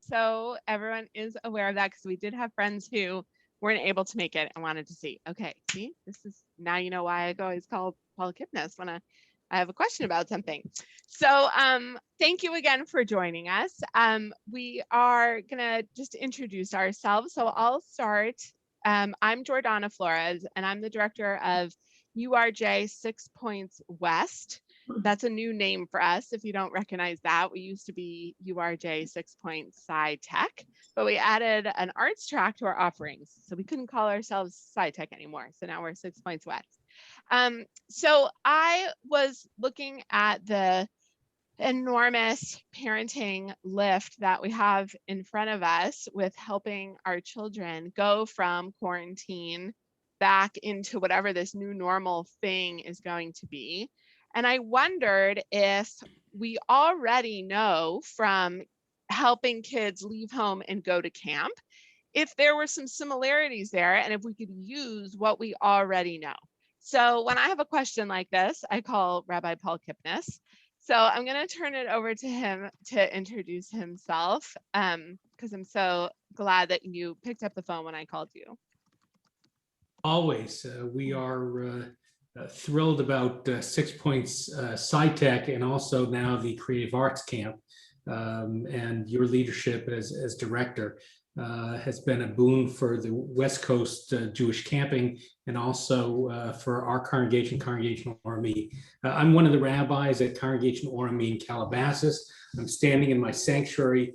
so everyone is aware of that because we did have friends who weren't able to make it and wanted to see. Okay, see, this is now you know why I always call Paul Kipnis when I have a question about something. So thank you again for joining us. We are gonna just introduce ourselves. So I'll start. I'm Jordana Flores, and I'm the director of URJ 6 Points West. That's a new name for us. If you don't recognize that, we used to be URJ 6 Points Sci Tech, but we added an arts track to our offerings. So we couldn't call ourselves Sci Tech anymore. So now we're 6 Points West. So I was looking at the enormous parenting lift that we have in front of us with helping our children go from quarantine back into whatever this new normal thing is going to be. And I wondered if we already know from helping kids leave home and go to camp, if there were some similarities there and if we could use what we already know. So when I have a question like this, I call Rabbi Paul Kipnis. So I'm going to turn it over to him to introduce himself because I'm so glad that you picked up the phone when I called you. Always. We are thrilled about 6 Points SciTech and also now the Creative Arts Camp, and your leadership as director has been a boon for the West Coast Jewish camping and also for our congregation, Congregation Orami. I'm one of the rabbis at Congregation Orami in Calabasas. I'm standing in my sanctuary.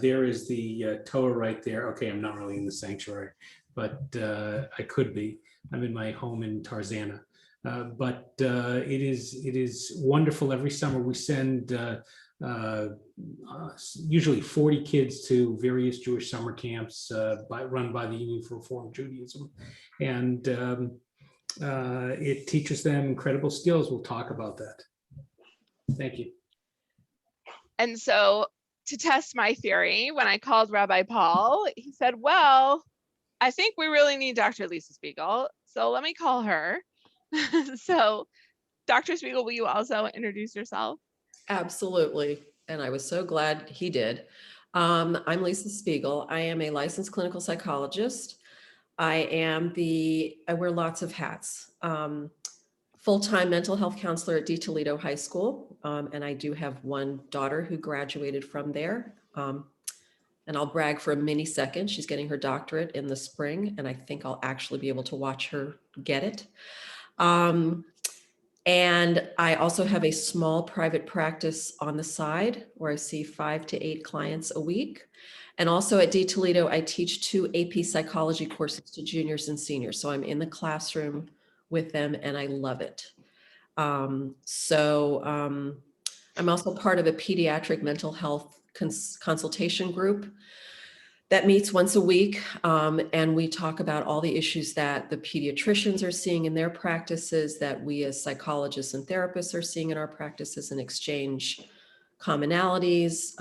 There is the Torah right there. Okay, I'm not really in the sanctuary, but I could be. I'm in my home in Tarzana. But it is wonderful. Every summer we send usually 40 kids to various Jewish summer camps run by the Union for Reform Judaism. And it teaches them incredible skills. We'll talk about that. Thank you. And so to test my theory, when I called Rabbi Paul, he said, well, I think we really need Dr. Lisa Spiegel. So let me call her. So Dr. Spiegel, will you also introduce yourself? Absolutely. And I was so glad he did. I'm Lisa Spiegel. I am a licensed clinical psychologist. I wear lots of hats. Full-time mental health counselor at D. Toledo High School. And I do have one daughter who graduated from there. And I'll brag for a mini second. She's getting her doctorate in the spring, and I think I'll actually be able to watch her get it. And I also have a small private practice on the side where I see 5 to 8 clients a week. And also at D. Toledo, I teach 2 AP psychology courses to juniors and seniors. So I'm in the classroom with them and I love it. I'm also part of a pediatric mental health consultation group that meets once a week, and we talk about all the issues that the pediatricians are seeing in their practices, that we as psychologists and therapists are seeing in our practices, and exchange commonalities,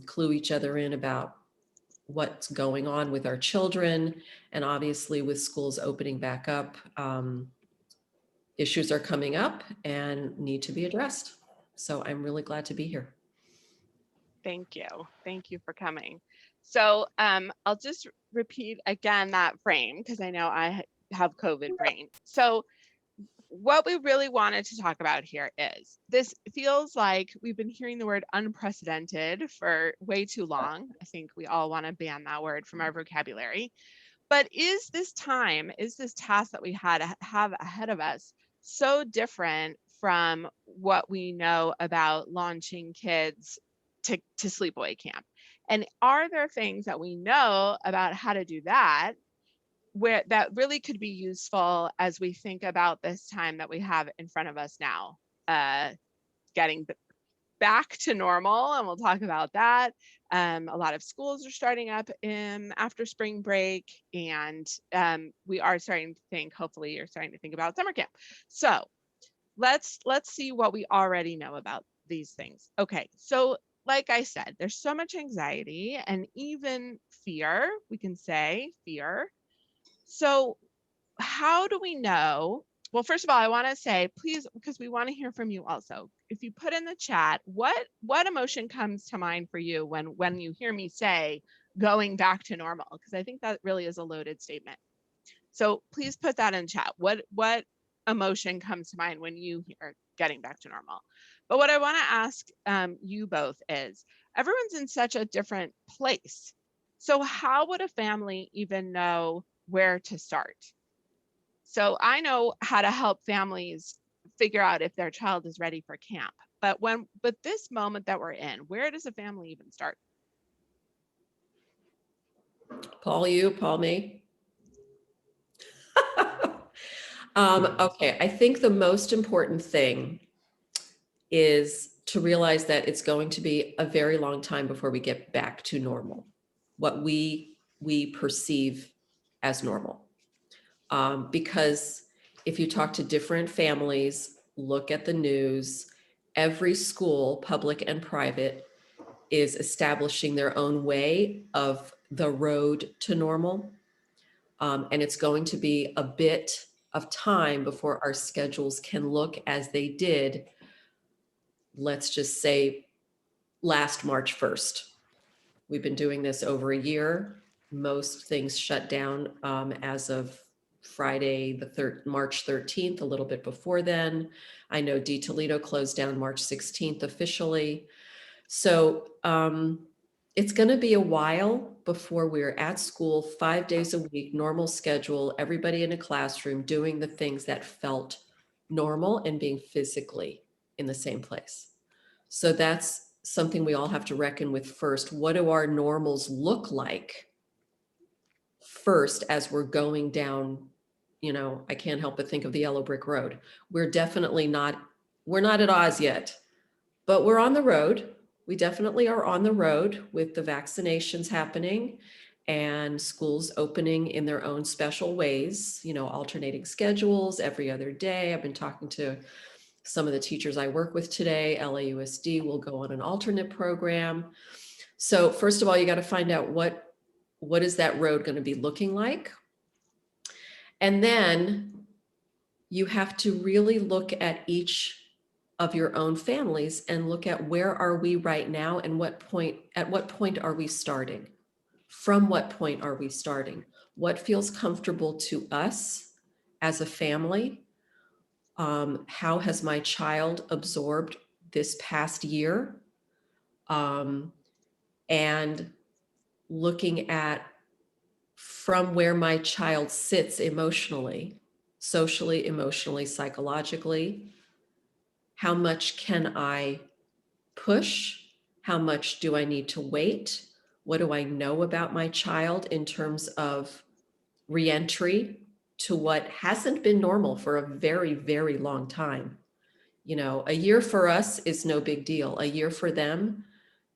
clue each other in about what's going on with our children. And obviously with schools opening back up, issues are coming up and need to be addressed. So I'm really glad to be here. Thank you. Thank you for coming. So I'll just repeat again that frame because I know I have COVID brain. So what we really wanted to talk about here is this feels like we've been hearing the word unprecedented for way too long. I think we all want to ban that word from our vocabulary. But is this task that we have ahead of us so different from what we know about launching kids to sleepaway camp? And are there things that we know about how to do that where that really could be useful as we think about this time that we have in front of us now, getting back to normal? And we'll talk about that. A lot of schools are starting up after spring break, and we are starting to think, hopefully you're starting to think about summer camp. So let's see what we already know about these things. Okay, so like I said, there's so much anxiety and even fear, we can say fear. So how do we know Well, first of all, I want to say, please, because we want to hear from you also. If you put in the chat, what emotion comes to mind for you when you hear me say going back to normal? Because I think that really is a loaded statement. So please put that in chat. What emotion comes to mind when you hear getting back to normal? But what I want to ask you both is, everyone's in such a different place. So how would a family even know where to start? So I know how to help families figure out if their child is ready for camp. But this moment that we're in, where does a family even start? Paul, you, Paul, me. Okay, I think the most important thing is to realize that it's going to be a very long time before we get back to normal, what we perceive as normal. Because if you talk to different families, look at the news, every school, public and private, is establishing their own way of the road to normal. And it's going to be a bit of time before our schedules can look as they did, let's just say, last March 1st. We've been doing this over a year. Most things shut down as of Friday, March 13th, a little bit before then. I know D. Toledo closed down March 16th officially. So it's going to be a while before we're at school 5 days a week, normal schedule, everybody in a classroom doing the things that felt normal and being physically in the same place. So that's something we all have to reckon with first. What do our normals look like first as we're going down? You know, I can't help but think of the yellow brick road. We're not at Oz yet, but we're on the road. We definitely are on the road with the vaccinations happening and schools opening in their own special ways, you know, alternating schedules every other day. I've been talking to some of the teachers I work with today. LAUSD will go on an alternate program. So first of all, you got to find out what is that road going to be looking like? And then you have to really look at each of your own families and look at where are we right now and at what point are we starting? From what point are we starting? What feels comfortable to us as a family? How has my child absorbed this past year? And looking at from where my child sits emotionally, socially, emotionally, psychologically, how much can I push? How much do I need to wait? What do I know about my child in terms of reentry to what hasn't been normal for a very, very long time? You know, a year for us is no big deal. A year for them,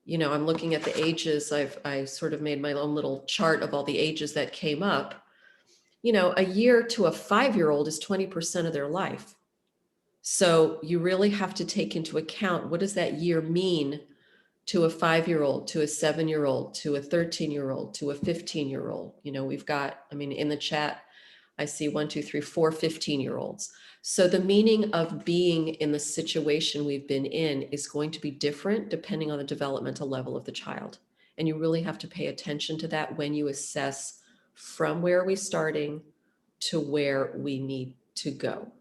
you know, I'm looking at the ages. I sort of made my own little chart of all the ages that came up. You know, a year to a 5-year-old is 20% of their life. So you really have to take into account, what does that year mean to a 5-year-old, to a 7-year-old, to a 13-year-old, to a 15-year-old? You know, we've got, I mean, in the chat, I see 1, 2, 3, 4 15-year-olds. So the meaning of being in the situation we've been in is going to be different depending on the developmental level of the child. And you really have to pay attention to that when you assess from where are we starting to where we need to go.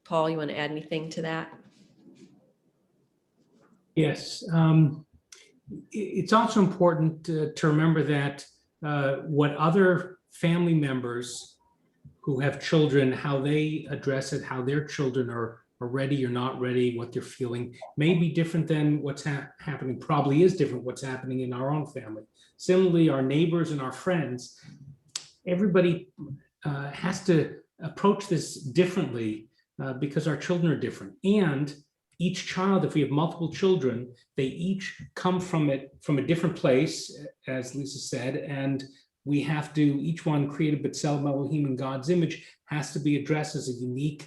Paul, you want to add anything to that? Yes. It's also important to remember that what other family members who have children, how they address it, how their children are ready or not ready, what they're feeling, may be different than what's happening, probably is different what's happening in our own family. Similarly, our neighbors and our friends, everybody has to approach this differently because our children are different. And each child, if we have multiple children, they each come from a different place, as Lisa said, and we have to, each one created b'Tselem Elohim in God's image, has to be addressed as a unique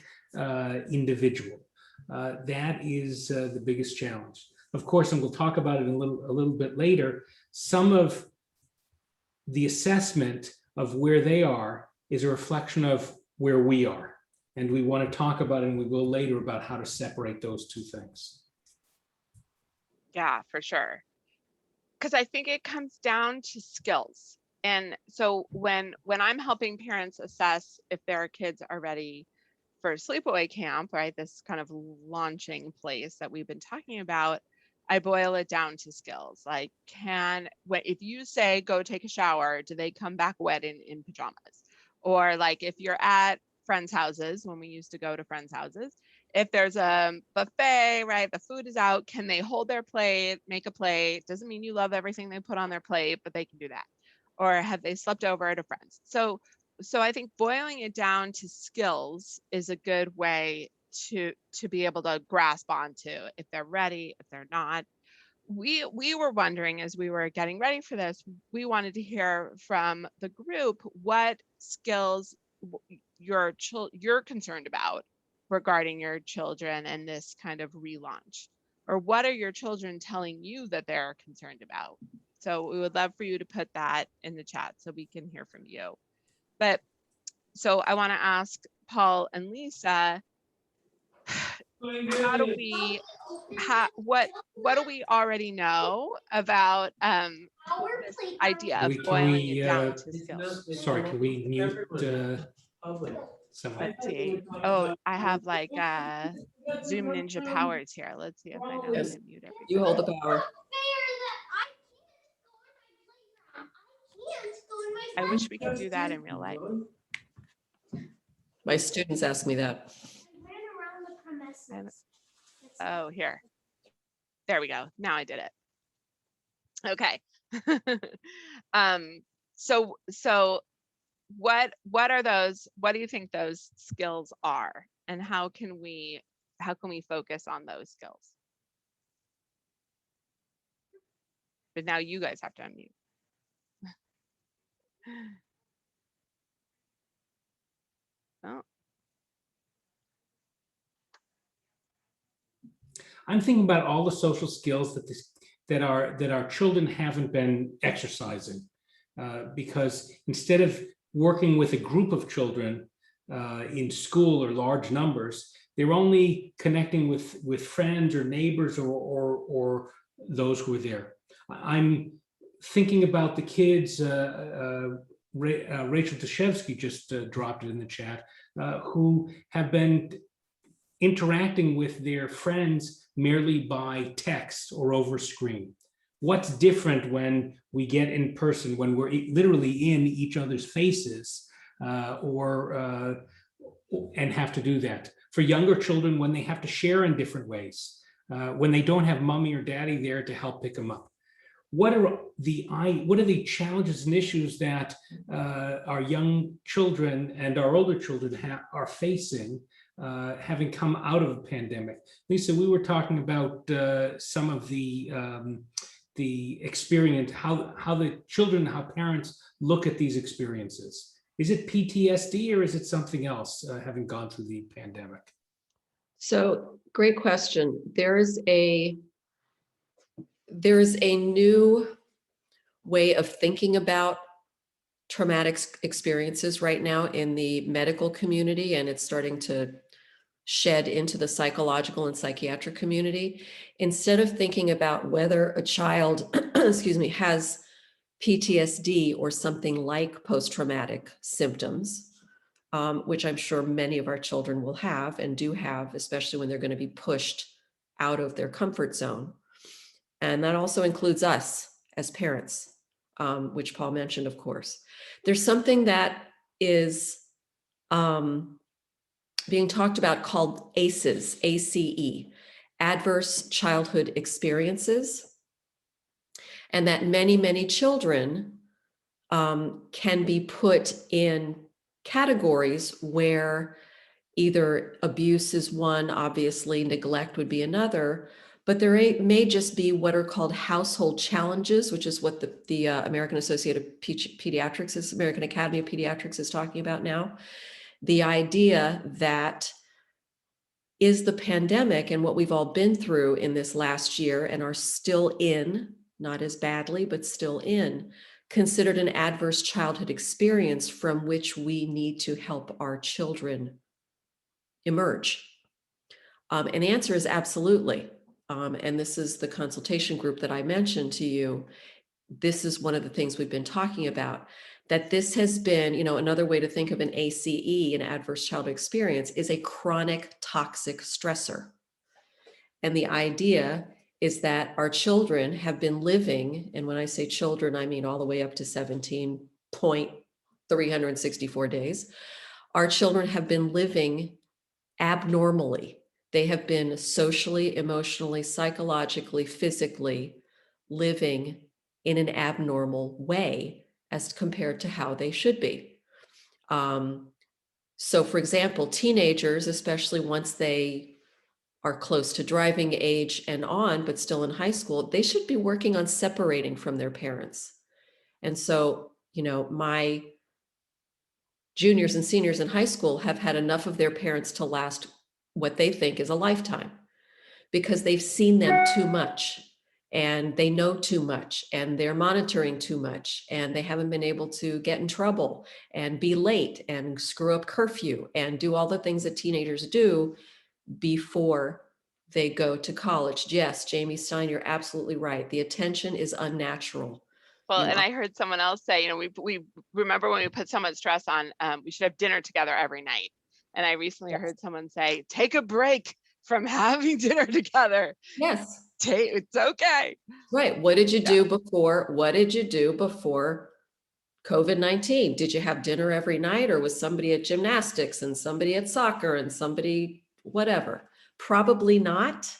individual. That is the biggest challenge. Of course, and we'll talk about it a little bit later, some of the assessment of where they are is a reflection of where we are. And we want to talk about it, and we will later, about how to separate those two things. Yeah, for sure. Because I think it comes down to skills. And so when I'm helping parents assess if their kids are ready for sleepaway camp, right, this kind of launching place that we've been talking about, I boil it down to skills. Like, if you say go take a shower, do they come back wet in pajamas? Or like if you're at friends' houses, when we used to go to friends' houses, if there's a buffet, right, the food is out, can they hold their plate, make a plate? Doesn't mean you love everything they put on their plate, but they can do that. Or have they slept over at a friend's? So I think boiling it down to skills is a good way to be able to grasp onto if they're ready, if they're not. We were wondering, as we were getting ready for this, we wanted to hear from the group what skills you're concerned about regarding your children and this kind of relaunch, or what are your children telling you that they're concerned about? So we would love for you to put that in the chat so we can hear from you. But so I want to ask Paul and Lisa, how do we what do we already know about this idea of boiling it down to skills? Sorry, can we mute someone? Let's see. Oh, I have like Zoom Ninja powers here. Let's see if I know how Yes. to mute everybody. You hold the power. I wish we could do that in real life. My students ask me that. Oh, here. There we go. Now I did it. Okay. So what are those? What do you think those skills are, and how can we focus on those skills? But now you guys have to unmute. Oh. I'm thinking about all the social skills that our children haven't been exercising, because instead of working with a group of children in school or large numbers, they're only connecting with friends or neighbors or those who are there. I'm thinking about the kids. Rachel Dashevsky just dropped it in the chat, who have been interacting with their friends merely by text or over screen. What's different when we get in person, when we're literally in each other's faces, and have to do that? For younger children, when they have to share in different ways, when they don't have mommy or daddy there to help pick them up. What are the challenges and issues that our young children and our older children are facing, having come out of the pandemic? Lisa, we were talking about some of the experience, how the children, how parents look at these experiences. Is it PTSD or is it something else, having gone through the pandemic? So, great question. There's a new way of thinking about traumatic experiences right now in the medical community, and it's starting to shed into the psychological and psychiatric community. Instead of thinking about whether a child, excuse me, has PTSD or something like post-traumatic symptoms, which I'm sure many of our children will have and do have, especially when they're going to be pushed out of their comfort zone. And that also includes us as parents, which Paul mentioned, of course. There's something that is being talked about called ACEs, ACE, Adverse Childhood Experiences, and that many, many children can be put in categories where either abuse is one, obviously neglect would be another, but there may just be what are called household challenges, which is what the American Association of Pediatrics, American Academy of Pediatrics is talking about now. The idea that is the pandemic and what we've all been through in this last year and are still in, not as badly, but still in, considered an adverse childhood experience from which we need to help our children emerge? And the answer is absolutely. And this is the consultation group that I mentioned to you. This is one of the things we've been talking about, that this has been, another way to think of an ACE, an adverse childhood experience, is a chronic toxic stressor. And the idea is that our children have been living, and when I say children, I mean all the way up to 17.364 days. Our children have been living abnormally. They have been socially, emotionally, psychologically, physically living in an abnormal way as compared to how they should be. So for example, teenagers, especially once they are close to driving age and on, but still in high school, they should be working on separating from their parents. And so, my juniors and seniors in high school have had enough of their parents to last what they think is a lifetime, because they've seen them too much and they know too much and they're monitoring too much and they haven't been able to get in trouble and be late and screw up curfew and do all the things that teenagers do before they go to college. Yes, Jamie Stein, you're absolutely right. The attention is unnatural. Well, and I heard someone else say, we remember when we put so much stress on, we should have dinner together every night. And I recently heard someone say, take a break from having dinner together. Yes. It's okay. Right. What did you do before? What did you do before COVID-19? Did you have dinner every night, or was somebody at gymnastics and somebody at soccer and somebody whatever? Probably not.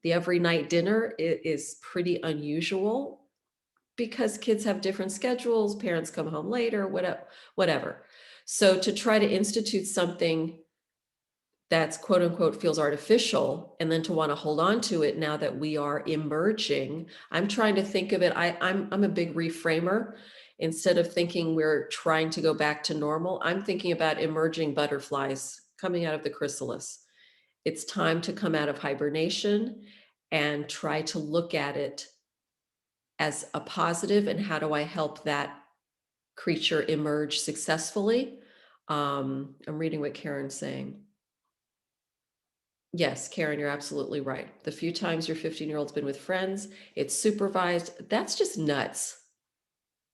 The every night dinner is pretty unusual because kids have different schedules, parents come home later, whatever. So to try to institute something that's quote unquote feels artificial, and then to want to hold on to it now that we are emerging, I'm trying to think of it. I'm a big reframer. Instead of thinking we're trying to go back to normal, I'm thinking about emerging butterflies coming out of the chrysalis. It's time to come out of hibernation and try to look at it as a positive, and how do I help that creature emerge successfully? I'm reading what Karen's saying. Yes, Karen, you're absolutely right. The few times your 15-year-old's been with friends, it's supervised. That's just nuts.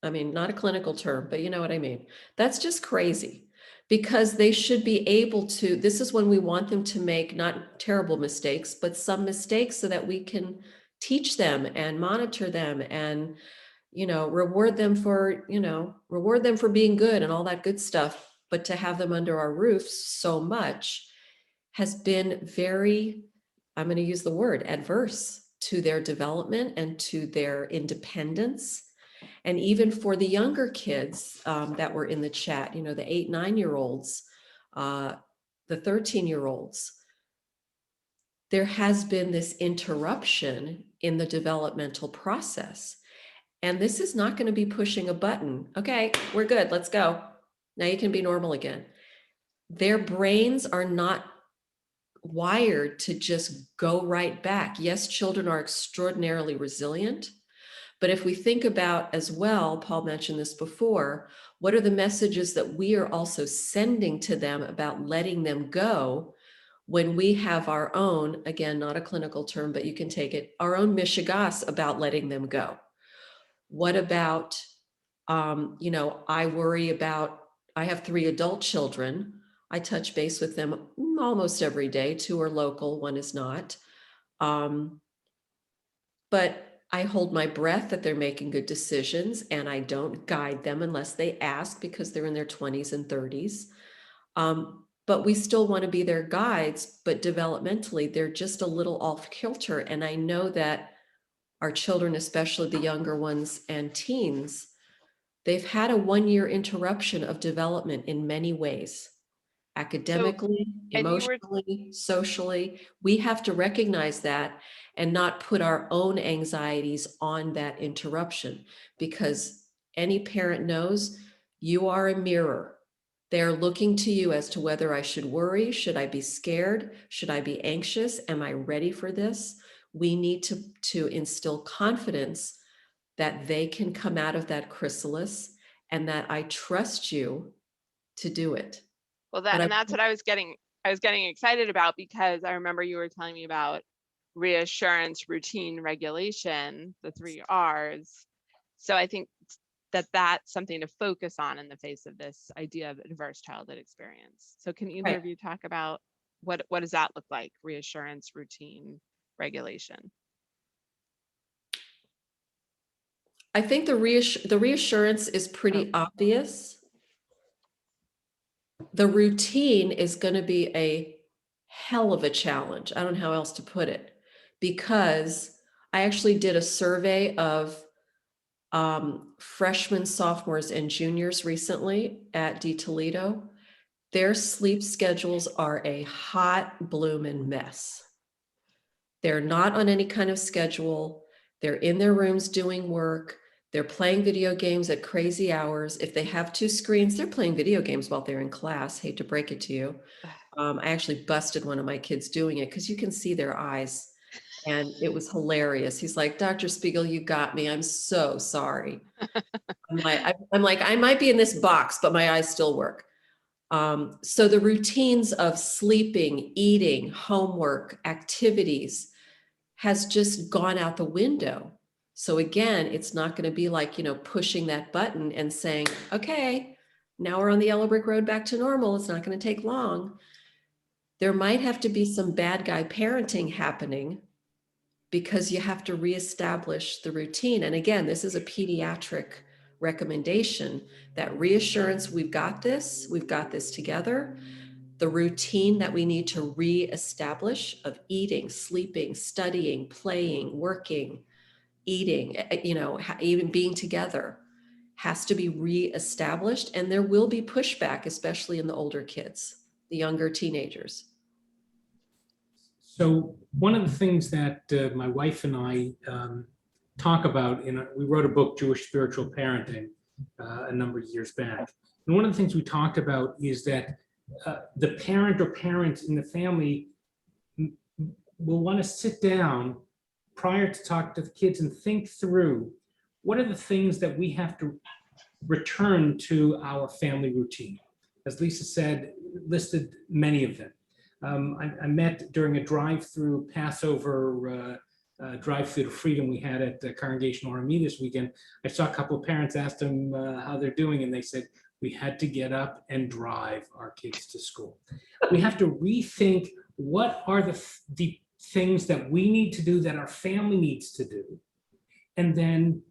I mean, not a clinical term, but you know what I mean. That's just crazy, because they should be able to, this is when we want them to make not terrible mistakes, but some mistakes so that we can teach them and monitor them and, reward them for being good and all that good stuff. But to have them under our roofs so much has been very, I'm going to use the word, adverse to their development and to their independence. And even for the younger kids that were in the chat, the 8, 9-year-olds, the 13-year-olds, there has been this interruption in the developmental process. And this is not going to be pushing a button. Okay, we're good. Let's go. Now you can be normal again. Their brains are not wired to just go right back. Yes, children are extraordinarily resilient. But if we think about as well, Paul mentioned this before, what are the messages that we are also sending to them about letting them go when we have our own, again, not a clinical term, but you can take it, our own mishigas about letting them go? What about, I worry about, I have 3 adult children. I touch base with them almost every day. 2 are local, 1 is not. But I hold my breath that they're making good decisions, and I don't guide them unless they ask, because they're in their 20s and 30s. But we still want to be their guides, but developmentally, they're just a little off kilter. And I know that our children, especially the younger ones and teens, they've had a 1-year interruption of development in many ways. Academically, emotionally, socially. We have to recognize that and not put our own anxieties on that interruption, because any parent knows you are a mirror. They're looking to you as to whether I should worry, should I be scared, should I be anxious, am I ready for this? We need to instill confidence that they can come out of that chrysalis and that I trust you to do it. Well, But that's what I was getting excited about, because I remember you were telling me about reassurance, routine, regulation, the 3 Rs. So I think that that's something to focus on in the face of this idea of a diverse childhood experience. So can either Right. of you talk about what does that look like? Reassurance, routine, regulation. I think the reassurance is pretty obvious. The routine is going to be a hell of a challenge. I don't know how else to put it, because I actually did a survey of freshmen, sophomores, and juniors recently at D Toledo. Their sleep schedules are a hot bloomin' mess. They're not on any kind of schedule. They're in their rooms doing work. They're playing video games at crazy hours. If they have 2 screens, they're playing video games while they're in class. Hate to break it to you. I actually busted one of my kids doing it because you can see their eyes. And it was hilarious. He's like, Dr. Spiegel, you got me. I'm so sorry. I'm like, I might be in this box, but my eyes still work. So the routines of sleeping, eating, homework, activities has just gone out the window. So again, it's not going to be like, pushing that button and saying, okay, now we're on the yellow brick road back to normal. It's not going to take long. There might have to be some bad guy parenting happening, because you have to reestablish the routine. And again, this is a pediatric recommendation. That reassurance, we've got this together. The routine that we need to reestablish of eating, sleeping, studying, playing, working, eating, even being together, has to be reestablished. And there will be pushback, especially in the older kids, the younger teenagers. So one of the things that my wife and I talk about, we wrote a book, Jewish Spiritual Parenting, a number of years back. And one of the things we talked about is that the parent or parents in the family will want to sit down prior to talk to the kids and think through what are the things that we have to return to our family routine. As Lisa said, listed many of them. I met during a drive-through Passover drive-through to freedom we had at the Congregational RME this weekend. I saw a couple of parents, asked them how they're doing, and they said, we had to get up and drive our kids to school. We have to rethink what are the things that we need to do, that our family needs to do. And then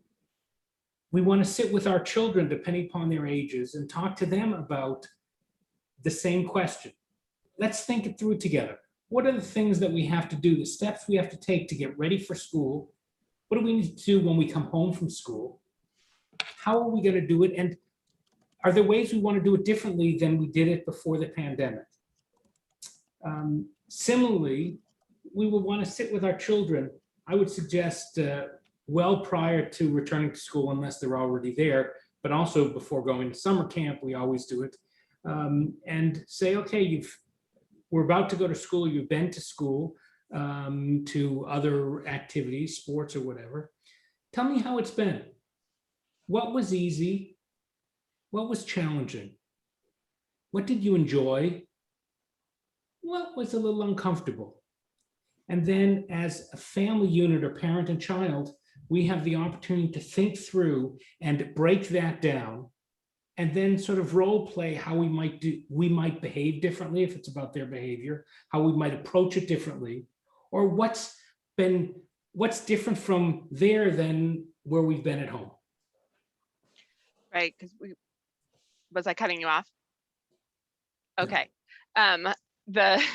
we want to sit with our children, depending upon their ages, and talk to them about the same question. Let's think it through together. What are the things that we have to do, the steps we have to take to get ready for school? What do we need to do when we come home from school? How are we going to do it? And are there ways we want to do it differently than we did it before the pandemic? Similarly, we will want to sit with our children. I would suggest well prior to returning to school, unless they're already there, but also before going to summer camp, we always do it, and say, okay, we're about to go to school, you've been to school, to other activities, sports or whatever. Tell me how it's been. What was easy? What was challenging? What did you enjoy? What was a little uncomfortable? And then as a family unit or parent and child, we have the opportunity to think through and break that down, and then sort of role play how we might behave differently if it's about their behavior, how we might approach it differently, or what's different from there than where we've been at home. Right, because was I cutting you off? Okay.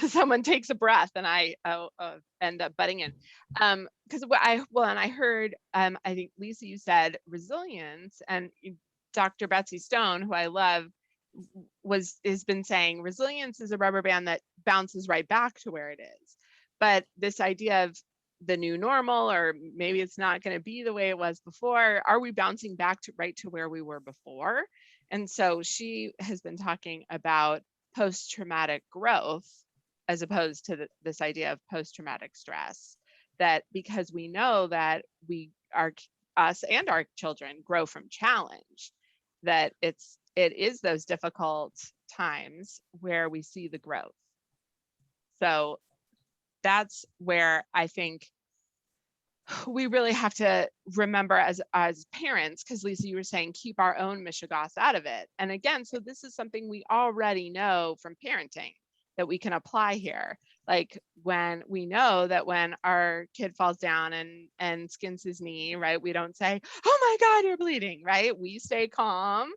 Someone takes a breath and I end up butting in. Because I heard, I think Lisa, you said resilience, and Dr. Betsy Stone, who I love, has been saying resilience is a rubber band that bounces right back to where it is. But this idea of the new normal, or maybe it's not going to be the way it was before, are we bouncing back right to where we were before? And so she has been talking about post-traumatic growth as opposed to this idea of post-traumatic stress, that because we know that us and our children grow from challenge, that it is those difficult times where we see the growth. So that's where I think we really have to remember as parents, because Lisa, you were saying keep our own mishigas out of it. And again, so this is something we already know from parenting that we can apply here. Like when we know that when our kid falls down and skins his knee, right, we don't say, oh my God, you're bleeding, right? We stay calm,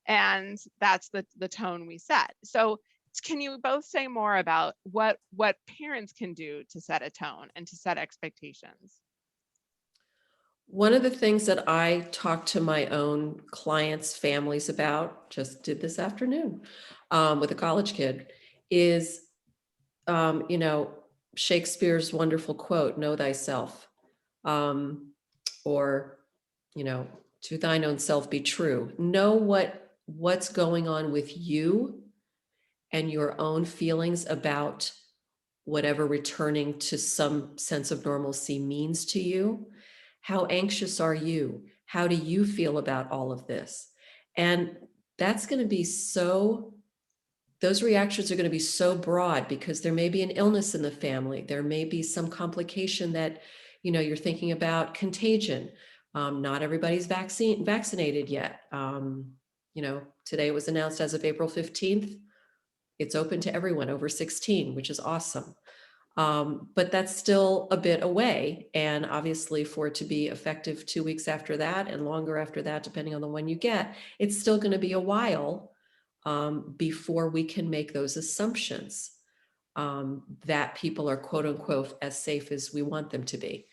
and that's the tone we set. So can you both say more about what parents can do to set a tone and to set expectations? One of the things that I talk to my own clients' families about, just did this afternoon with a college kid, is, Shakespeare's wonderful quote, know thyself, or, to thine own self be true. Know what's going on with you and your own feelings about whatever returning to some sense of normalcy means to you. How anxious are you? How do you feel about all of this? And that's going to be those reactions are going to be so broad, because there may be an illness in the family. There may be some complication that, you're thinking about contagion. Not everybody's vaccinated yet. Today it was announced as of April 15th, it's open to everyone over 16, which is awesome. But that's still a bit away. And obviously for it to be effective 2 weeks after that and longer after that, depending on the one you get, it's still going to be a while before we can make those assumptions that people are quote unquote as safe as we want them to be.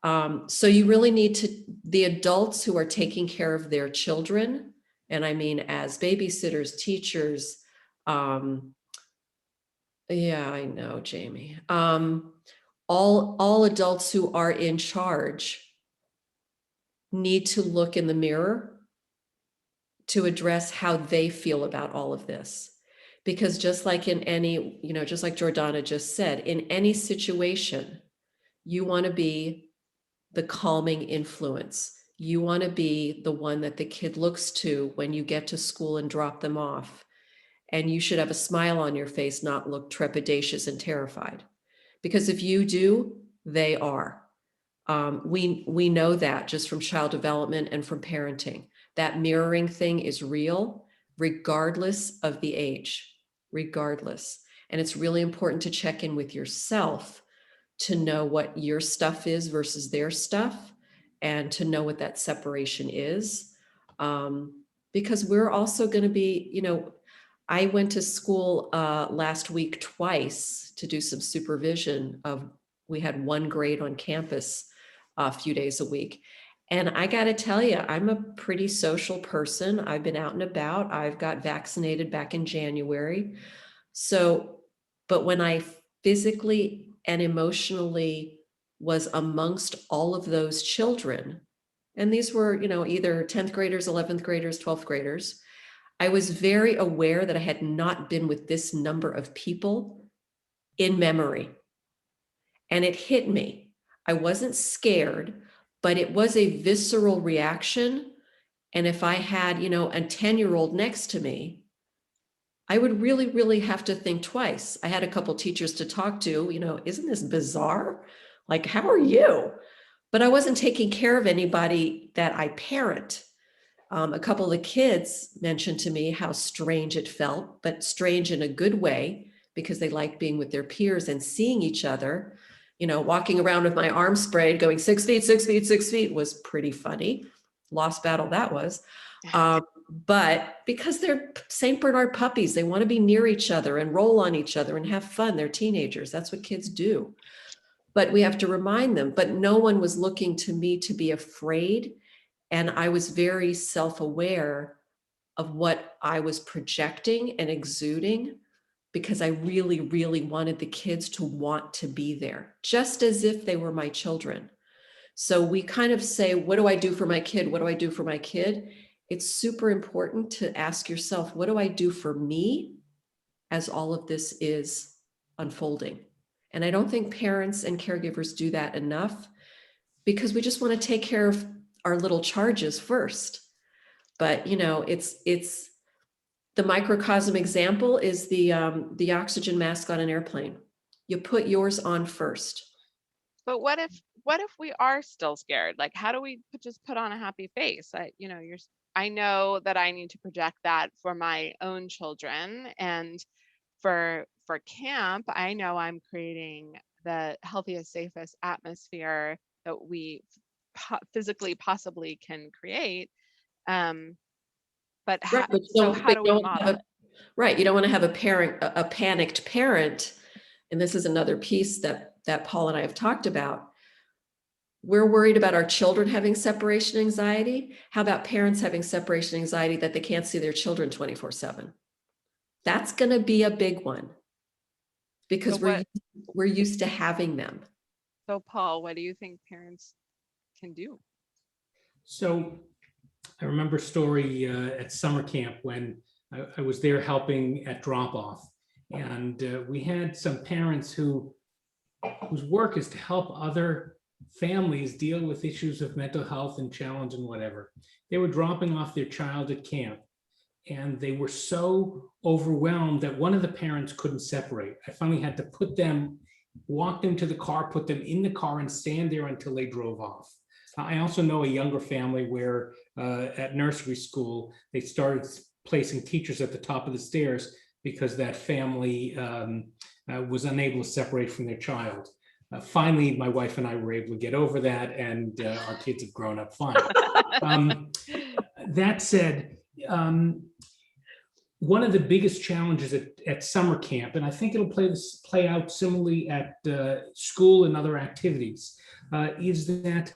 So you really need the adults who are taking care of their children, and I mean as babysitters, teachers, yeah, I know, Jamie. All adults who are in charge need to look in the mirror to address how they feel about all of this. Because just like in any, just like Jordana just said, in any situation, you want to be the calming influence. You want to be the one that the kid looks to when you get to school and drop them off. And you should have a smile on your face, not look trepidatious and terrified. Because if you do, they are. We know that just from child development and from parenting. That mirroring thing is real, regardless of the age, regardless. And it's really important to check in with yourself to know what your stuff is versus their stuff, and to know what that separation is. Because we're also going to be, I went to school last week twice to do some supervision we had one grade on campus a few days a week. And I got to tell you, I'm a pretty social person. I've been out and about. I've got vaccinated back in January. But when I physically and emotionally was amongst all of those children, and these were, either 10th graders, 11th graders, 12th graders, I was very aware that I had not been with this number of people in memory. And it hit me. I wasn't scared, but it was a visceral reaction. And if I had, a 10-year-old next to me, I would really, really have to think twice. I had a couple teachers to talk to, isn't this bizarre? Like, how are you? But I wasn't taking care of anybody that I parent. A couple of the kids mentioned to me how strange it felt, but strange in a good way, because they liked being with their peers and seeing each other. Walking around with my arms sprayed, going 6 feet, 6 feet, 6 feet was pretty funny. Lost battle that was. But because they're St. Bernard puppies, they want to be near each other and roll on each other and have fun. They're teenagers. That's what kids do. But we have to remind them. But no one was looking to me to be afraid. And I was very self-aware of what I was projecting and exuding, because I really, really wanted the kids to want to be there, just as if they were my children. So we kind of say, what do I do for my kid? What do I do for my kid? It's super important to ask yourself, what do I do for me as all of this is unfolding? And I don't think parents and caregivers do that enough, because we just want to take care of our little charges first. But, you know, it's the microcosm example is the oxygen mask on an airplane. You put yours on first. But what if we are still scared? Like, how do we just put on a happy face? I know that I need to project that for my own children, and for camp, I know I'm creating the healthiest, safest atmosphere that we physically possibly can create. But Right, but how do we model it? Right, you don't want to have a panicked parent, and this is another piece that Paul and I have talked about. We're worried about our children having separation anxiety. How about parents having separation anxiety that they can't see their children 24/7? That's going to be a big one because we're used to having them. So Paul, what do you think parents can do? So I remember a story at summer camp when I was there helping at drop-off. And we had some parents whose work is to help other families deal with issues of mental health and challenge and whatever. They were dropping off their child at camp, and they were so overwhelmed that one of the parents couldn't separate. I finally had to walk them to the car, put them in the car, and stand there until they drove off. I also know a younger family where at nursery school, they started placing teachers at the top of the stairs because that family was unable to separate from their child. Finally, my wife and I were able to get over that, and our kids have grown up fine. That said, one of the biggest challenges at summer camp, and I think it'll play out similarly at school and other activities, is that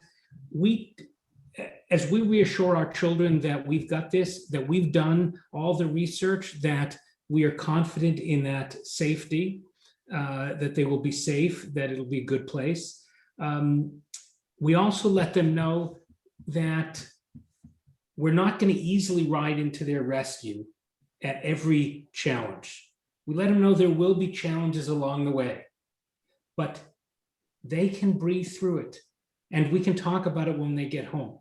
as we reassure our children that we've got this, that we've done all the research, that we are confident in that safety, that they will be safe, that it'll be a good place. We also let them know that we're not going to easily ride into their rescue at every challenge. We let them know there will be challenges along the way, but they can breathe through it, and we can talk about it when they get home.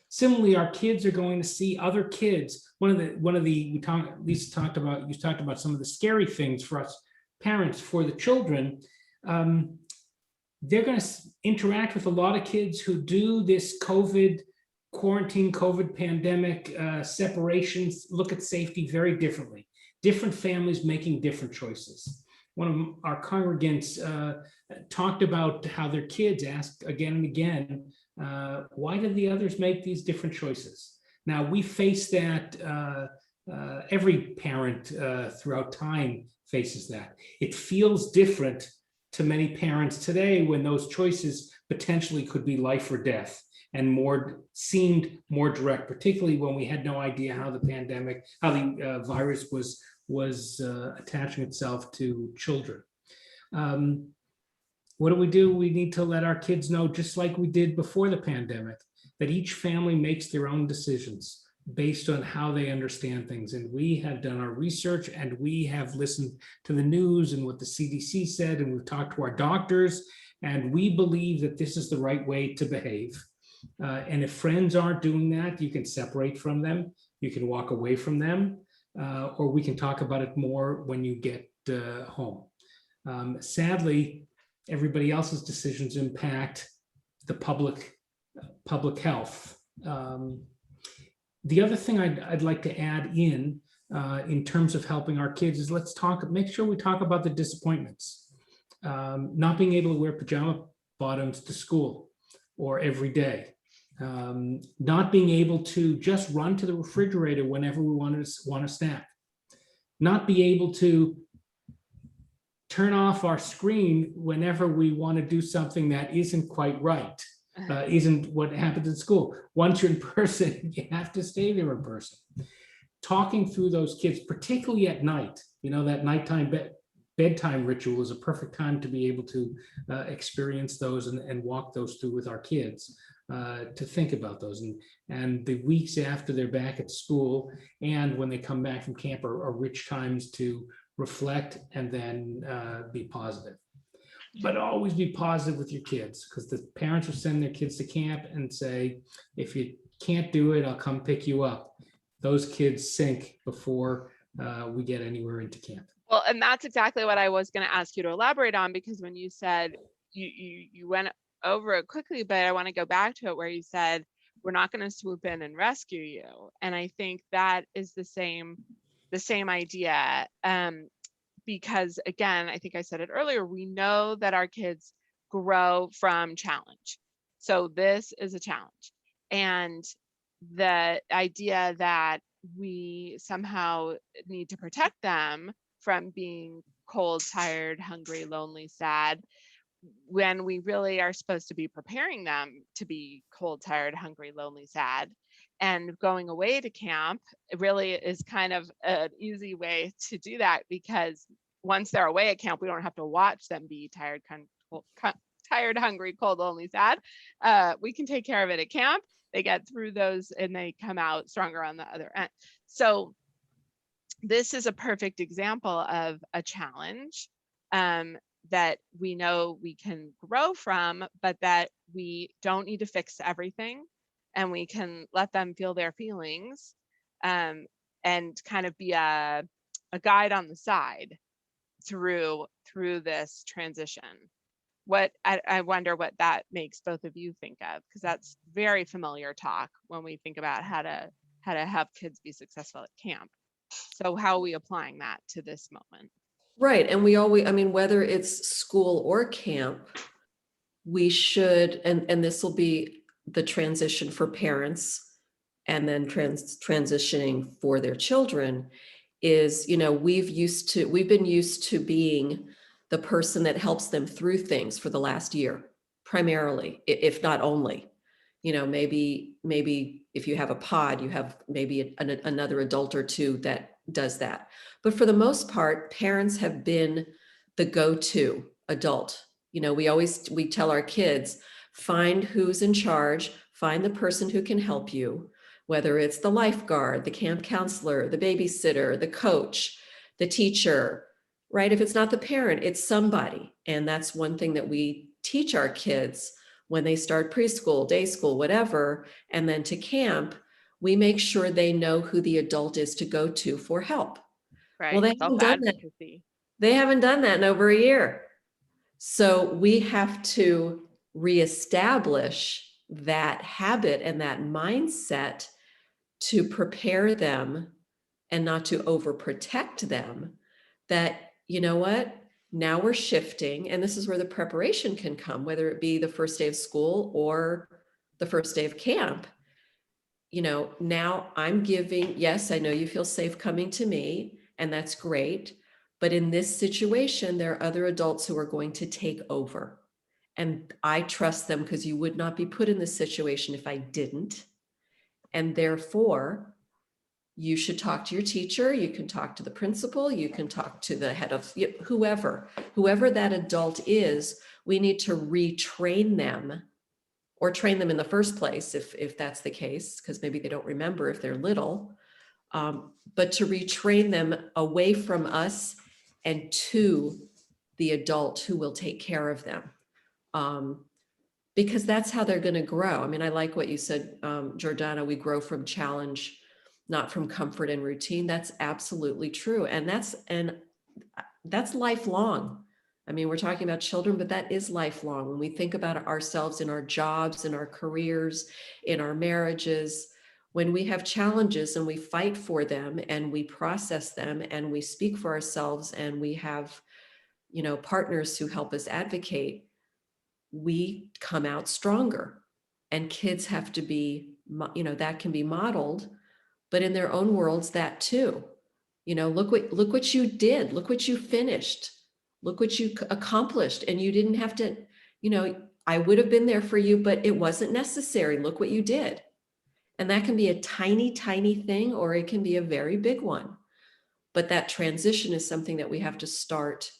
Similarly, our kids are going to see other kids. You talked about some of the scary things for us parents, for the children. They're going to interact with a lot of kids who do this COVID quarantine, COVID pandemic separations, look at safety very differently. Different families making different choices. One of our congregants talked about how their kids asked again and again, why did the others make these different choices? Now, we face that, every parent throughout time faces that. It feels different to many parents today when those choices potentially could be life or death, and seemed more direct, particularly when we had no idea how the virus was attaching itself to children. What do? We need to let our kids know, just like we did before the pandemic, that each family makes their own decisions based on how they understand things. And we have done our research, and we have listened to the news and what the CDC said, and we've talked to our doctors, and we believe that this is the right way to behave. And if friends aren't doing that, you can separate from them, you can walk away from them, or we can talk about it more when you get home. Sadly, everybody else's decisions impact the public health. The other thing I'd like to add in terms of helping our kids is make sure we talk about the disappointments. Not being able to wear pajama bottoms to school or every day. Not being able to just run to the refrigerator whenever we want a snack. Not be able to turn off our screen whenever we want to do something that isn't quite right, isn't what happens in school. Once you're in person, you have to stay there in person. Talking through those kids, particularly at night, that nighttime bedtime ritual is a perfect time to be able to experience those and walk those through with our kids, to think about those. And the weeks after they're back at school and when they come back from camp are rich times to reflect and then be positive. but always be positive with your kids, because the parents will send their kids to camp and say, if you can't do it, I'll come pick you up. Those kids sink before we get anywhere into camp. Well, and that's exactly what I was going to ask you to elaborate on, because when you said you went over it quickly, but I want to go back to it where you said, we're not going to swoop in and rescue you. And I think that is the same idea. Because again, I think I said it earlier, we know that our kids grow from challenge. So this is a challenge. And the idea that we somehow need to protect them from being cold, tired, hungry, lonely, sad, when we really are supposed to be preparing them to be cold, tired, hungry, lonely, sad. And going away to camp really is kind of an easy way to do that, because once they're away at camp, we don't have to watch them be tired, tired, hungry, cold, lonely, sad. We can take care of it at camp. They get through those and they come out stronger on the other end. So this is a perfect example of a challenge that we know we can grow from, but that we don't need to fix everything, and we can let them feel their feelings and kind of be a guide on the side through this transition. What I wonder what that makes both of you think of, because that's very familiar talk when we think about how to have kids be successful at camp. So how are we applying that to this moment? Right. And we always, I mean, whether it's school or camp, we should, and this will be the transition for parents and then transitioning for their children, is, we've been used to being the person that helps them through things for the last year, primarily, if not only. Maybe if you have a pod, you have maybe another adult or two that does that. But for the most part, parents have been the go-to adult. We tell our kids, find who's in charge, find the person who can help you, whether it's the lifeguard, the camp counselor, the babysitter, the coach, the teacher, right? If it's not the parent, it's somebody. And that's one thing that we teach our kids when they start preschool, day school, whatever, and then to camp. We make sure they know who the adult is to go to for help. Right. Well, they haven't done that. They haven't done that in over a year. So we have to reestablish that habit and that mindset to prepare them and not to overprotect them, that, you know what, now we're shifting. And this is where the preparation can come, whether it be the first day of school or the first day of camp. Now I'm giving, yes, I know you feel safe coming to me, and that's great. But in this situation, there are other adults who are going to take over. And I trust them because you would not be put in this situation if I didn't. And therefore, you should talk to your teacher, you can talk to the principal, you can talk to the head of whoever that adult is. We need to retrain them, or train them in the first place if that's the case, because maybe they don't remember if they're little, but to retrain them away from us and to the adult who will take care of them. Because that's how they're going to grow. I mean, I like what you said, Jordana, we grow from challenge, not from comfort and routine. That's absolutely true. And that's lifelong. I mean, we're talking about children, but that is lifelong. When we think about ourselves in our jobs, in our careers, in our marriages, when we have challenges and we fight for them and we process them and we speak for ourselves and we have, partners who help us advocate, we come out stronger. And kids have to be, that can be modeled, but in their own worlds, that too. Look what you did, look what you finished, look what you accomplished. And you didn't have to, I would have been there for you, but it wasn't necessary. Look what you did. And that can be a tiny, tiny thing, or it can be a very big one. But that transition is something that we have to start.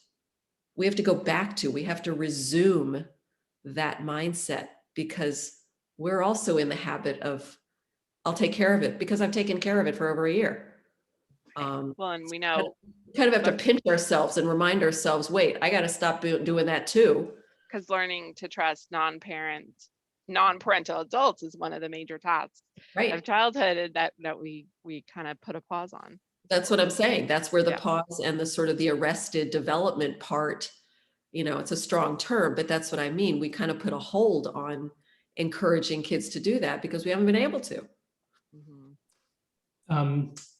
We have to go back to, we have to resume that mindset, because we're also in the habit of, I'll take care of it because I've taken care of it for over a year. Well, and we kind know, of have to pinch ourselves and remind ourselves, wait, I got to stop doing that too. because learning to trust non-parental adults is one of the major tasks Right. of childhood that we kind of put a pause on. That's what I'm saying. That's where the Yeah. pause and the sort of the arrested development part, it's a strong term, but that's what I mean. We kind of put a hold on encouraging kids to do that because we haven't been able to.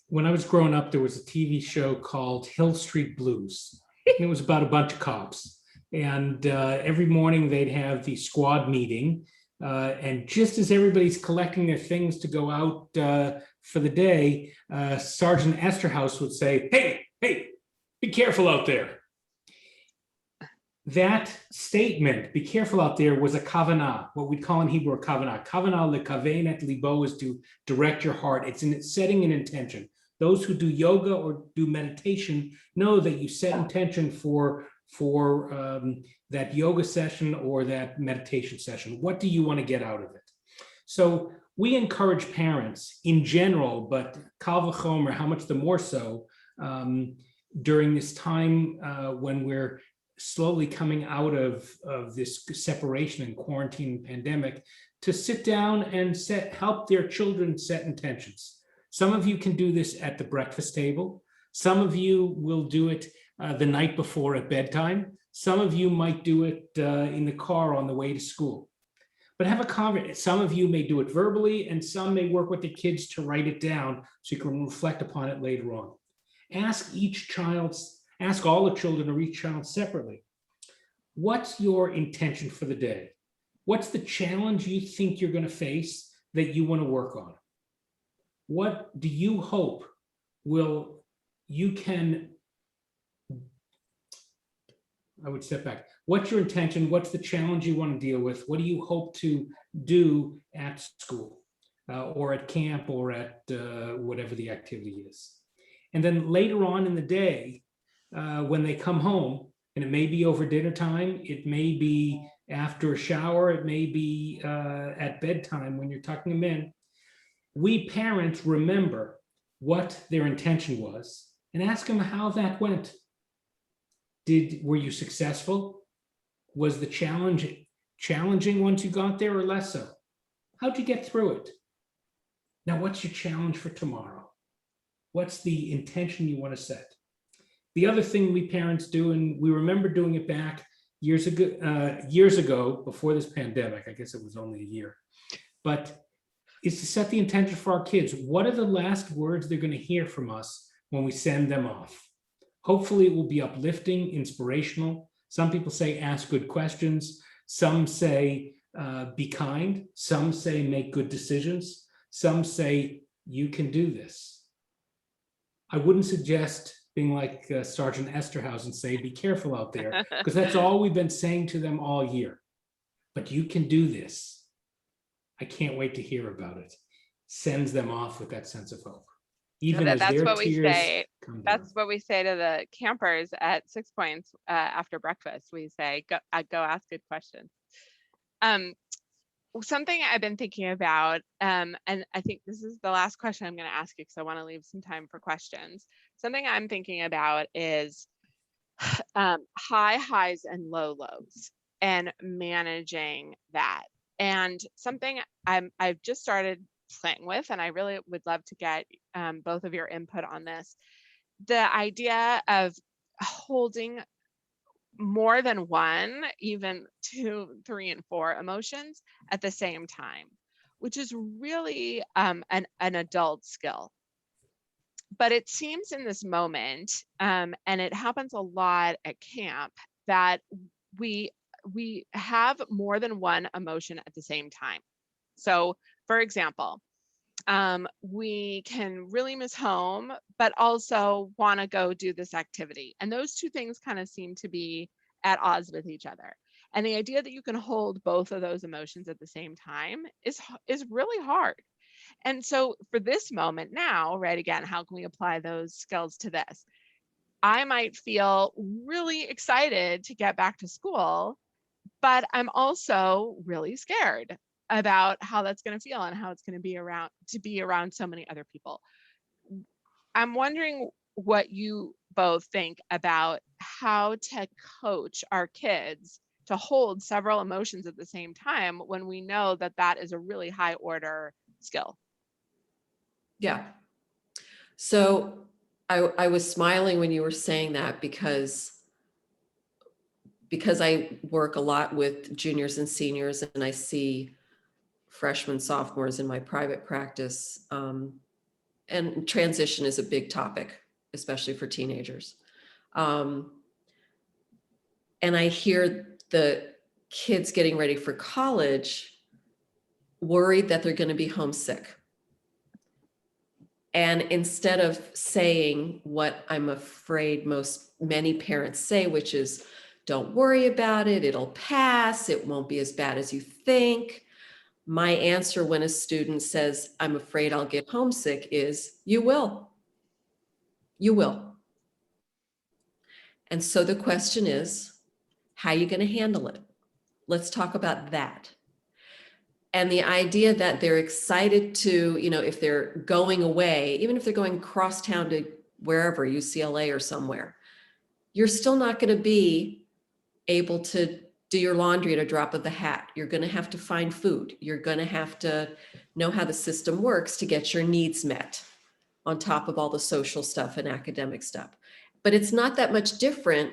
When I was growing up, there was a TV show called Hill Street Blues. And it was about a bunch of cops. And every morning they'd have the squad meeting. And just as everybody's collecting their things to go out for the day, Sergeant Esterhaus would say, hey, be careful out there. That statement, be careful out there, was a kavanah, what we call in Hebrew a kavanah. Kavanah lekaven et libo is to direct your heart. It's setting an intention. Those who do yoga or do meditation know that you set intention for that yoga session or that meditation session. What do you want to get out of it? So we encourage parents in general, but kal v'chomer, how much the more so during this time when we're slowly coming out of this separation and quarantine pandemic, to sit down and help their children set intentions. Some of you can do this at the breakfast table. Some of you will do it the night before at bedtime. Some of you might do it in the car on the way to school. But have a conversation. Some of you may do it verbally, and some may work with the kids to write it down so you can reflect upon it later on. Ask all the children or each child separately. What's your intention for the day? What's the challenge you think you're going to face that you want to work on? What do you hope I would step back. What's your intention? What's the challenge you want to deal with? What do you hope to do at school or at camp or at whatever the activity is? And then later on in the day, when they come home, and it may be over dinner time, it may be after a shower, it may be at bedtime when you're tucking them in, we parents remember what their intention was and ask them how that went. Were you successful? Was the challenge challenging once you got there or less so? How'd you get through it? Now, what's your challenge for tomorrow? What's the intention you want to set? The other thing we parents do, and we remember doing it back years ago before this pandemic, I guess it was only a year, but is to set the intention for our kids. What are the last words they're going to hear from us when we send them off? Hopefully it will be uplifting, inspirational. Some people say, ask good questions. Some say, be kind. Some say, make good decisions. Some say, you can do this. I wouldn't suggest being like Sergeant Esterhaus and say, be careful out there, because that's all we've been saying to them all year. But you can do this. I can't wait to hear about it. Sends them off with that sense of hope. Even as their tears come down. That's what we say to the campers at 6 Points after breakfast. We say, go ask good questions. Something I've been thinking about, and I think this is the last question I'm going to ask you because I want to leave some time for questions. Something I'm thinking about is high highs and low lows and managing that. And something I've just started playing with, and I really would love to get both of your input on this. The idea of holding more than one, even 2, 3, and 4 emotions at the same time, which is really an adult skill. But it seems in this moment, and it happens a lot at camp, that we have more than one emotion at the same time. So, for example, we can really miss home, but also want to go do this activity. And those two things kind of seem to be at odds with each other. And the idea that you can hold both of those emotions at the same time is really hard. And so for this moment now, right, again, how can we apply those skills to this? I might feel really excited to get back to school, but I'm also really scared about how that's going to feel and how it's going to be around so many other people. I'm wondering what you both think about how to coach our kids to hold several emotions at the same time when we know that that is a really high order skill. Yeah. So I was smiling when you were saying that because I work a lot with juniors and seniors, and I see freshmen, sophomores in my private practice. And transition is a big topic, especially for teenagers. And I hear the kids getting ready for college worried that they're going to be homesick. And instead of saying what I'm afraid many parents say, which is, don't worry about it, it'll pass, it won't be as bad as you think. My answer when a student says, I'm afraid I'll get homesick is, you will. You will. And so the question is, how are you going to handle it? Let's talk about that. And the idea that they're excited to, if they're going away, even if they're going cross town to wherever, UCLA or somewhere, you're still not going to be able to do your laundry at a drop of the hat. You're going to have to find food. You're going to have to know how the system works to get your needs met on top of all the social stuff and academic stuff. But it's not that much different.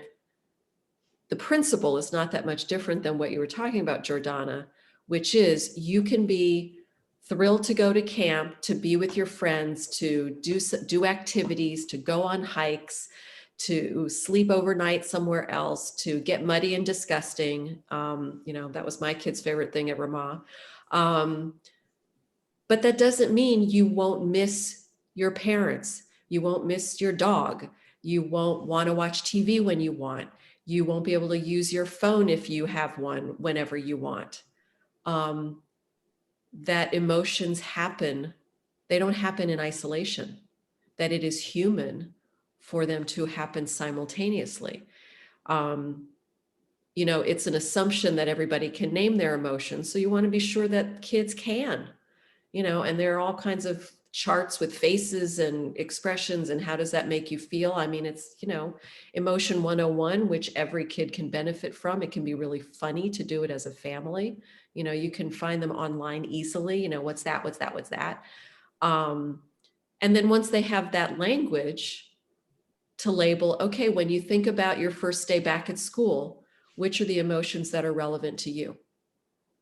The principle is not that much different than what you were talking about, Jordana, which is you can be thrilled to go to camp, to be with your friends, to do activities, to go on hikes, to sleep overnight somewhere else, to get muddy and disgusting. That was my kid's favorite thing at Ramah. But that doesn't mean you won't miss your parents. You won't miss your dog. You won't want to watch TV when you want. You won't be able to use your phone if you have one whenever you want. That emotions happen. They don't happen in isolation. That it is human for them to happen simultaneously. It's an assumption that everybody can name their emotions. So you want to be sure that kids can, and there are all kinds of charts with faces and expressions and how does that make you feel? I mean, it's, emotion 101, which every kid can benefit from. It can be really funny to do it as a family. You can find them online easily, what's that? And then once they have that language to label, okay, when you think about your first day back at school, which are the emotions that are relevant to you?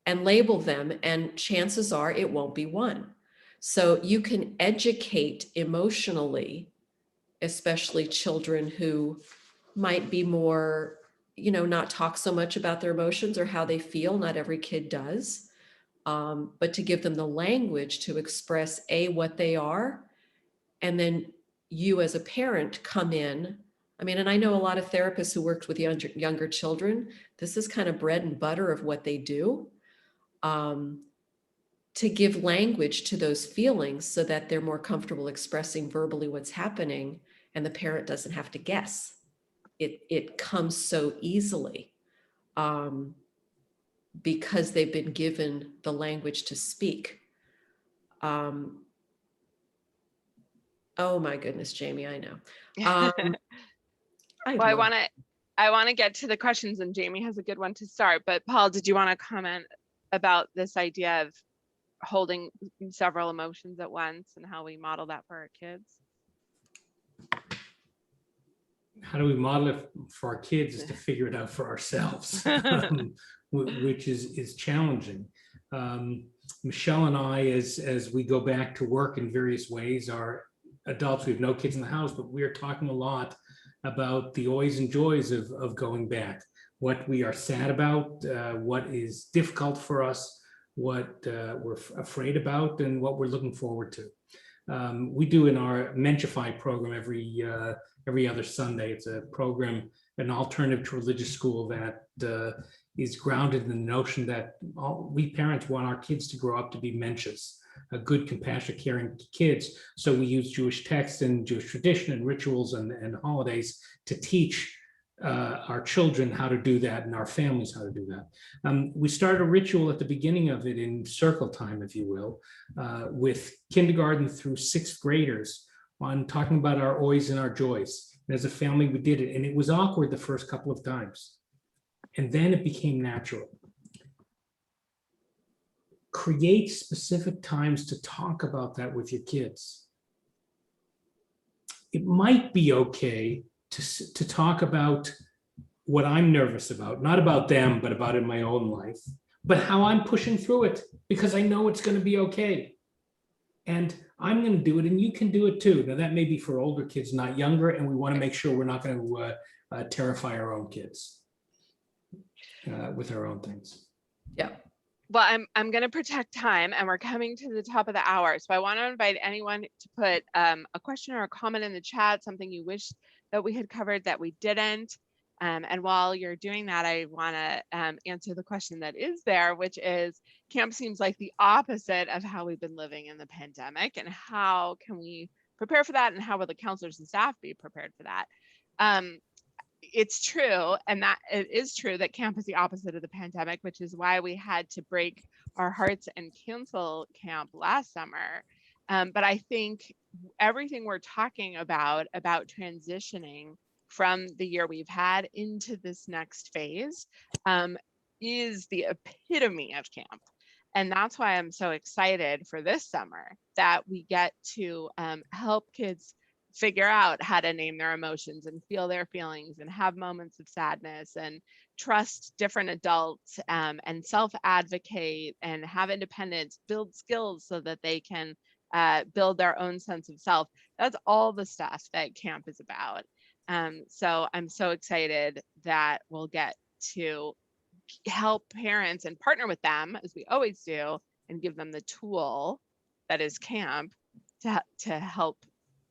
And label them, and chances are it won't be one. So you can educate emotionally, especially children who might be more, not talk so much about their emotions or how they feel. Not every kid does. But to give them the language to express what they are, and then you as a parent come in. I mean, and I know a lot of therapists who worked with younger children. This is kind of bread and butter of what they do. To give language to those feelings so that they're more comfortable expressing verbally what's happening, and the parent doesn't have to guess. It comes so easily because they've been given the language to speak. Oh my goodness, Jamie, I know. Well, I want to get to the questions, and Jamie has a good one to start. But Paul, did you want to comment about this idea of holding several emotions at once and how we model that for our kids? How do we model it for our kids is to figure it out for ourselves, which is challenging. Michelle and I, as we go back to work in various ways, are adults. We have no kids in the house, but we are talking a lot about the joys and joys of going back, what we are sad about, what is difficult for us, what we're afraid about, and what we're looking forward to. We do in our Mentify program every other Sunday. It's a program, an alternative to religious school that is grounded in the notion that we parents want our kids to grow up to be mensches, good, compassionate, caring kids. So we use Jewish texts and Jewish tradition and rituals and holidays to teach our children how to do that and our families how to do that. We start a ritual at the beginning of it in circle time, if you will, with kindergarten through sixth graders, on talking about our oys and our joys. And as a family, we did it, and it was awkward the first couple of times. And then it became natural. Create specific times to talk about that with your kids. It might be okay to talk about what I'm nervous about, not about them, but about in my own life, but how I'm pushing through it, because I know it's going to be okay. And I'm going to do it, and you can do it too. Now, that may be for older kids, not younger, and we want to make sure we're not going to terrify our own kids with our own things. Yeah. Well, I'm going to protect time, and we're coming to the top of the hour. So I want to invite anyone to put a question or a comment in the chat, something you wish that we had covered that we didn't. And while you're doing that, I want to answer the question that is there, which is, camp seems like the opposite of how we've been living in the pandemic, and how can we prepare for that, and how will the counselors and staff be prepared for that? It's true, and that it is true that camp is the opposite of the pandemic, which is why we had to break our hearts and cancel camp last summer. But I think everything we're talking about transitioning from the year we've had into this next phase is the epitome of camp. And that's why I'm so excited for this summer, that we get to help kids figure out how to name their emotions and feel their feelings and have moments of sadness and trust different adults and self-advocate and have independence, build skills so that they can build their own sense of self. That's all the stuff that camp is about. So I'm so excited that we'll get to help parents and partner with them, as we always do, and give them the tool that is camp to help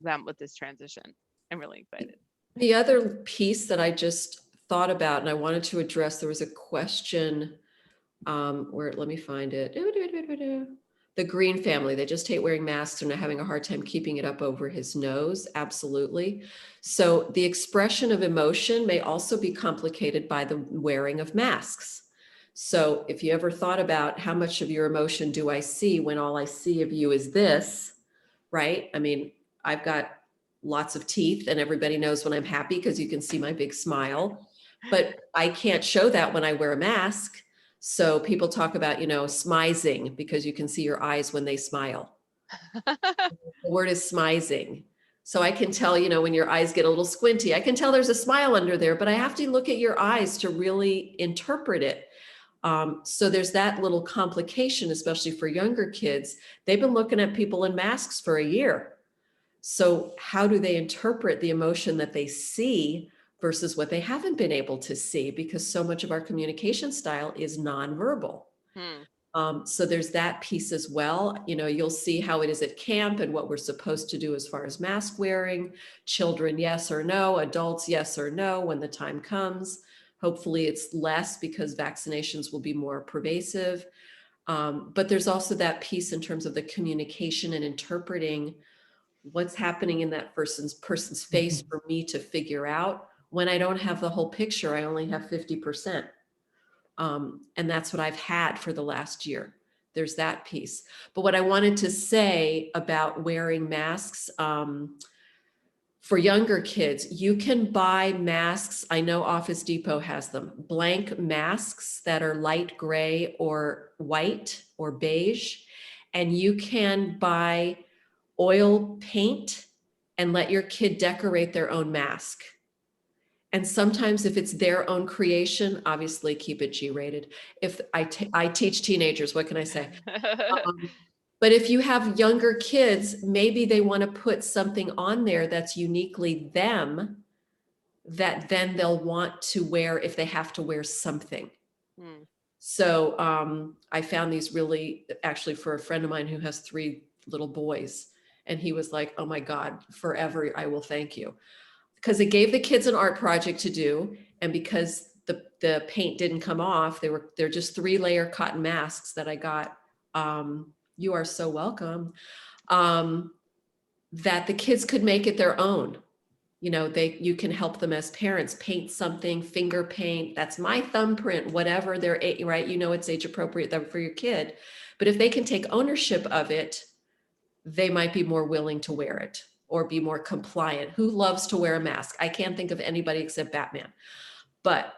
them with this transition. I'm really excited. The other piece that I just thought about and I wanted to address, there was a question where, let me find it. The Green family, they just hate wearing masks and are having a hard time keeping it up over his nose. Absolutely. So the expression of emotion may also be complicated by the wearing of masks. So if you ever thought about how much of your emotion do I see when all I see of you is this, right? I mean, I've got lots of teeth and everybody knows when I'm happy because you can see my big smile, but I can't show that when I wear a mask. So people talk about, smizing, because you can see your eyes when they smile. The word is smizing. So I can tell, when your eyes get a little squinty, I can tell there's a smile under there, but I have to look at your eyes to really interpret it. So there's that little complication, especially for younger kids. They've been looking at people in masks for a year. So how do they interpret the emotion that they see versus what they haven't been able to see? Because so much of our communication style is nonverbal. So there's that piece as well. You'll see how it is at camp and what we're supposed to do as far as mask wearing. Children, yes or no. Adults, yes or no, when the time comes. Hopefully it's less because vaccinations will be more pervasive. But there's also that piece in terms of the communication and interpreting what's happening in that person's face for me to figure out. When I don't have the whole picture, I only have 50%. And that's what I've had for the last year. There's that piece. But what I wanted to say about wearing masks, for younger kids, you can buy masks. I know Office Depot has them, blank masks that are light gray or white or beige. And you can buy oil paint and let your kid decorate their own mask. And sometimes if it's their own creation, obviously keep it G-rated. If I teach teenagers, what can I say? But if you have younger kids, maybe they want to put something on there that's uniquely them, that then they'll want to wear if they have to wear something. So I found these really, actually for a friend of mine who has 3 little boys, and he was like, oh my God, forever I will thank you. Because it gave the kids an art project to do. And because the paint didn't come off, they're just 3-layer cotton masks that I got. You are so welcome. That the kids could make it their own. You can help them as parents, paint something, finger paint, that's my thumbprint, whatever they're, right? It's age appropriate for your kid. But if they can take ownership of it, they might be more willing to wear it or be more compliant. Who loves to wear a mask? I can't think of anybody except Batman. But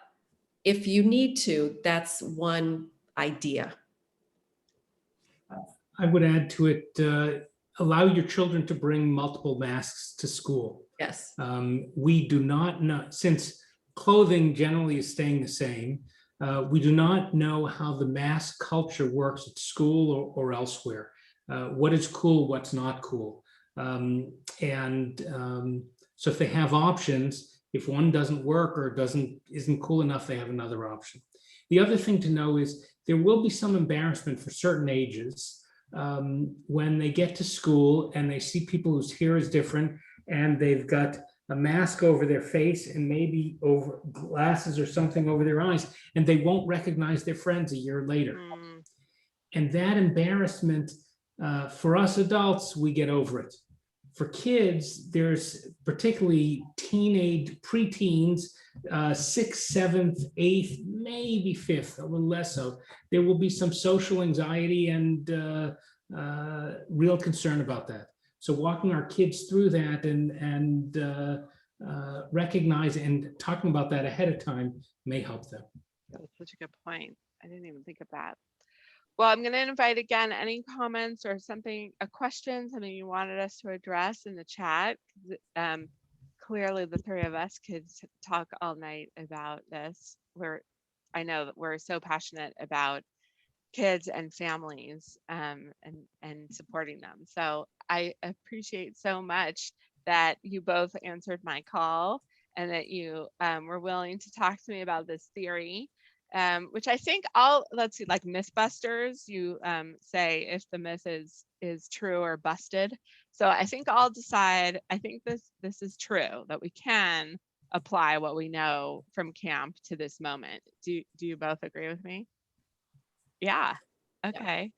if you need to, that's one idea. I would add to it, allow your children to bring multiple masks to school. Yes. We do not know, since clothing generally is staying the same, we do not know how the mask culture works at school or elsewhere. What is cool, what's not cool. So if they have options, if one doesn't work or isn't cool enough, they have another option. The other thing to know is there will be some embarrassment for certain ages when they get to school and they see people whose hair is different and they've got a mask over their face and maybe over glasses or something over their eyes, and they won't recognize their friends a year later. And that embarrassment, for us adults, we get over it. For kids, there's particularly preteens, 6th, 7th, 8th, maybe 5th, a little less so. There will be some social anxiety and real concern about that. So walking our kids through that and recognize and talking about that ahead of time may help them. That's such a good point. I didn't even think of that. Well, I'm going to invite again any comments or something, a question, something you wanted us to address in the chat. Clearly, the three of us could talk all night about this. I know that we're so passionate about kids and families and supporting them. So I appreciate so much that you both answered my call and that you were willing to talk to me about this theory. Which I think let's see, like Mythbusters, you say if the myth is true or busted. So I think I'll decide, I think this is true, that we can apply what we know from camp to this moment. Do you both agree with me? Yeah. Okay.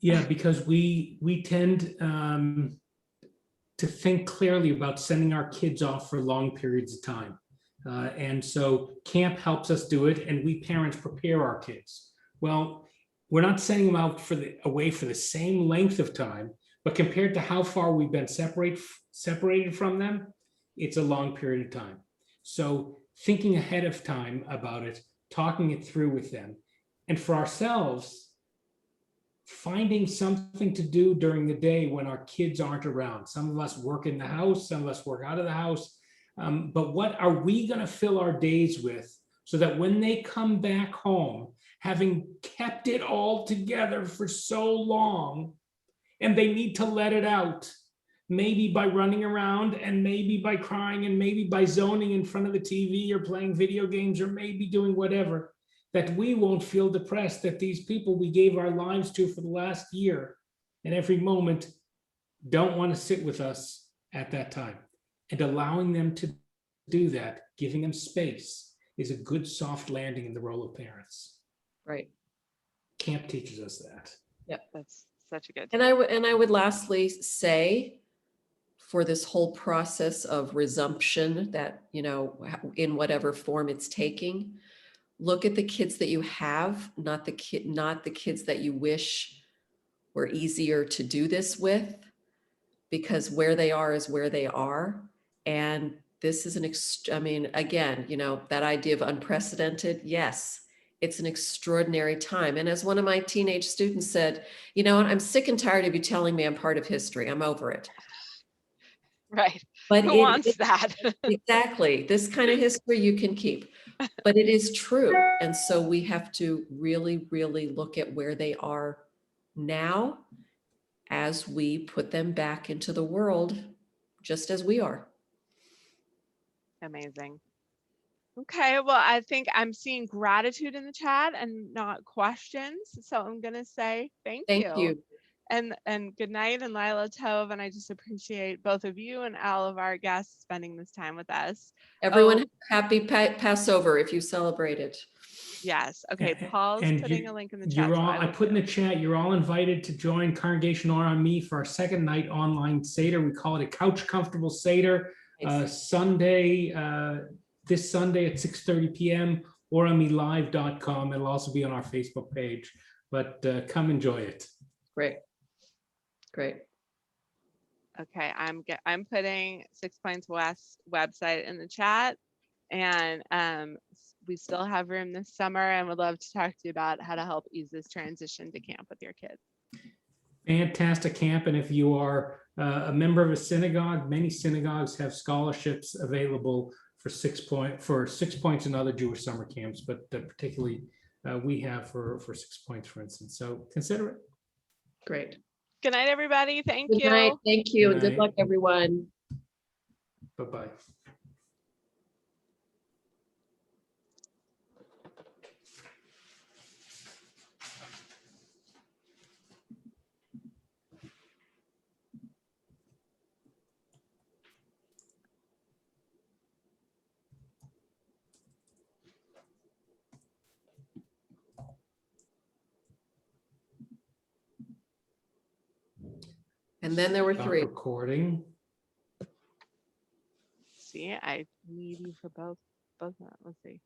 Yeah, because we tend to think clearly about sending our kids off for long periods of time. And so camp helps us do it, and we parents prepare our kids. Well, we're not sending them out away for the same length of time, but compared to how far we've been separated from them, it's a long period of time. So thinking ahead of time about it, talking it through with them, and for ourselves, finding something to do during the day when our kids aren't around. Some of us work in the house, some of us work out of the house. But what are we going to fill our days with so that when they come back home, having kept it all together for so long, and they need to let it out, maybe by running around and maybe by crying and maybe by zoning in front of the TV or playing video games or maybe doing whatever, that we won't feel depressed that these people we gave our lives to for the last year and every moment don't want to sit with us at that time. And allowing them to do that, giving them space, is a good soft landing in the role of parents. Right. Camp teaches us that. Yeah, that's such a good. And I would lastly say, for this whole process of resumption that, in whatever form it's taking, look at the kids that you have, not the kids that you wish were easier to do this with, because where they are is where they are. And this is again, that idea of unprecedented, yes, it's an extraordinary time. And as one of my teenage students said, I'm sick and tired of you telling me I'm part of history. I'm over it. Right. But who wants that? Exactly. This kind of history you can keep, but it is true. And so we have to really, really look at where they are now as we put them back into the world, just as we are. Amazing. Okay, well, I think I'm seeing gratitude in the chat and not questions. So I'm going to say thank you. And good night, and Lila Tove. And I just appreciate both of you and all of our guests spending this time with us. Everyone, happy Passover if you celebrate it. Yes. Okay. Paul's putting a link in the chat. I put in the chat, you're all invited to join Congregation Or On Me for our second night online Seder. We call it a couch comfortable Seder. Sunday, this Sunday at 6:30 p.m. OrOnMeLive.com. It'll also be on our Facebook page, but come enjoy it. Great. Okay, I'm putting 6 Points West website in the chat, and we still have room this summer, and would love to talk to you about how to help ease this transition to camp with your kids. Fantastic camp. And if you are a member of a synagogue, many synagogues have scholarships available for 6 Points and other Jewish summer camps, but particularly we have for 6 Points, for instance. So consider it. Great. Good night, everybody. Thank Good you. night. Thank you. Good And good night. luck, everyone. Bye-bye. And then there were Stop 3. recording. See, I need you for both of them. Let's see.